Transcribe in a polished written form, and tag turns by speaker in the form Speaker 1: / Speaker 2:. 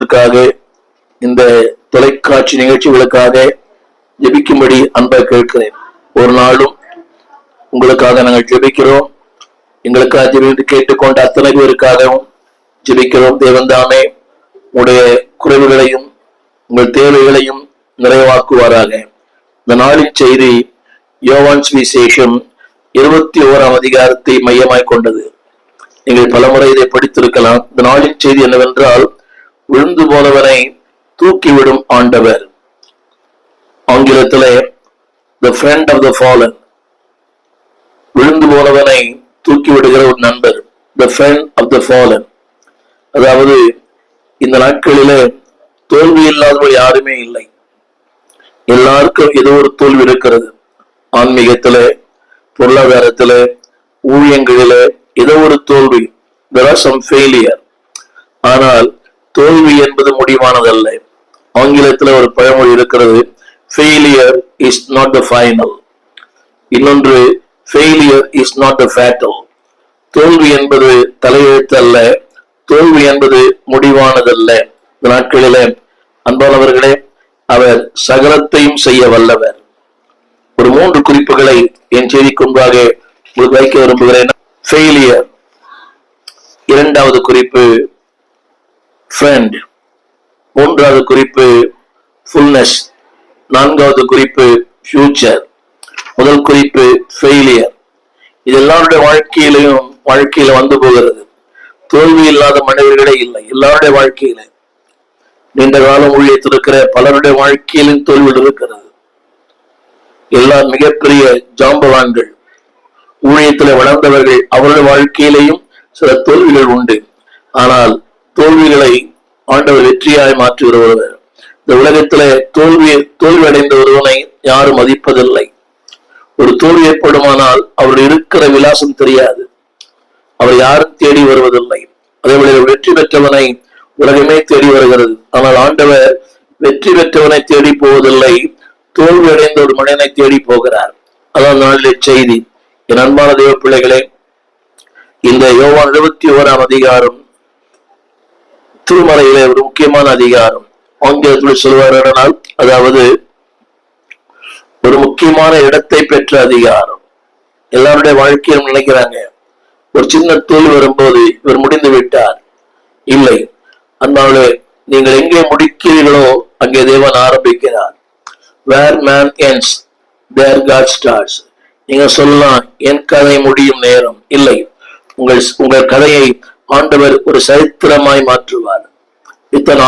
Speaker 1: ஊழியத்திற்காக, இந்த தொலைக்காட்சி நிகழ்ச்சிகளுக்காக ஜெபிக்கும்படி அன்பை கேட்கிறேன். ஒரு நாளும் உங்களுக்காக நாங்கள் ஜெபிக்கிறோம். எங்களுக்காக ஜெபித்து கேட்டுக்கொண்ட அத்தனை பேருக்காகவும் ஜெபிக்கிறோம். தேவன் தாமே உங்களுடைய குறைவுகளையும் உங்கள் தேவைகளையும் நிறைவாக்குவாராக. இந்த நாளின் செய்தி யோவான் சுவிசேஷம் 21ஆம் அதிகாரத்தை மையமாய் கொண்டது. நீங்கள் பலமுறை இதை படித்திருக்கலாம். இந்த நாளின் செய்தி என்னவென்றால், விழுந்து போனவனை தூக்கிவிடும் ஆண்டவர். ஆங்கிலத்திலே the friend of the fallen, விழுந்து போனவனை தூக்கிவிடுகிற ஒரு நண்பர், the friend of the fallen. அதாவது இந்த நாட்களிலே தோல்வி இல்லாதவர்கள் யாருமே இல்லை. எல்லாருக்கும் ஏதோ ஒரு தோல்வி இருக்கிறது. ஆன்மீகத்திலே, பொருளாதாரத்திலே, ஊழியங்களிலே ஏதோ ஒரு தோல்வி. there are some failure. ஆனால் தோல்வி என்பது முடிவானதல்ல. ஆங்கிலத்தில் ஒரு பழமொழி இருக்கிறது, failure is not the final. இன்னொன்று, failure is not the fatal. தோல்வி என்பது தலையெழுத்து அல்ல, தோல்வி என்பது முடிவானதல்ல. இந்த நாட்களிலே அன்பானவர்களே, அவர் சகலத்தையும் செய்ய வல்லவர். ஒரு 3 குறிப்புகளை என் செய்திக்கு முன்பாக உங்களுக்கு வைக்க விரும்புகிறேன். ஃபெயிலியர், இரண்டாவது குறிப்பு ஃப்ரெண்ட், மூன்றாவது குறிப்பு ஃபுல்னஸ், நான்காவது குறிப்பு ஃபியூச்சர். முதல் குறிப்பு ஃபெயிலியர். இது எல்லாருடைய வாழ்க்கையில வந்து போகிறது. தோல்வி இல்லாத மனிதர்களே இல்லை. எல்லாருடைய வாழ்க்கையில, நீண்ட காலம் ஊழியத்தில் இருக்கிற பலருடைய வாழ்க்கையிலும் தோல்விகள் இருக்கிறது. எல்லா மிகப்பெரிய ஜாம்பவான்கள், ஊழியத்தில் வளர்ந்தவர்கள், அவருடைய வாழ்க்கையிலேயும் சில தோல்விகள் உண்டு. ஆனால் தோல்விகளை ஆண்டவர் வெற்றியாய் மாற்றி வருவர். இந்த உலகத்தில தோல்வி அடைந்த ஒருவனை யாரும் மதிப்பதில்லை. ஒரு தோல்வி ஏற்படுமானால் அவர் இருக்கிற விலாசம் தெரியாது, அவர் யாரும் தேடி வருவதில்லை. அதேபோல வெற்றி பெற்றவனை உலகமே தேடி வருகிறது. ஆனால் ஆண்டவர் வெற்றி பெற்றவனை தேடி போவதில்லை, தோல்வி அடைந்த ஒரு மனிதனை தேடி போகிறார். அதான் நாளிலே செய்தி. என் அன்பான தேவ பிள்ளைகளே, இந்த யோவான் 21ஆம் அதிகாரம் திருமறையிலே ஒரு முக்கியமான அதிகாரம். ஆங்கிலத்தில் சொல்வார்கள், அதாவது ஒரு முக்கியமான இடத்தை பெற்ற அதிகாரம். எல்லாருடைய வாழ்க்கையும் நினைக்கிறாங்க, ஒரு சின்ன தோல்வி வரும்போது இவர் முடிந்து விட்டார். இல்லை, அதனால நீங்கள் எங்கே முடிக்கிறீர்களோ அங்கே தேவன் ஆரம்பிக்கிறார். where man ends there God starts. நீங்க சொல்லலாம், என் கதை முடியும் நேரம். இல்லை, உங்கள் கதையை ஆண்டவர் ஒரு சரித்திரமாய் மாற்றுவார். இத்தனை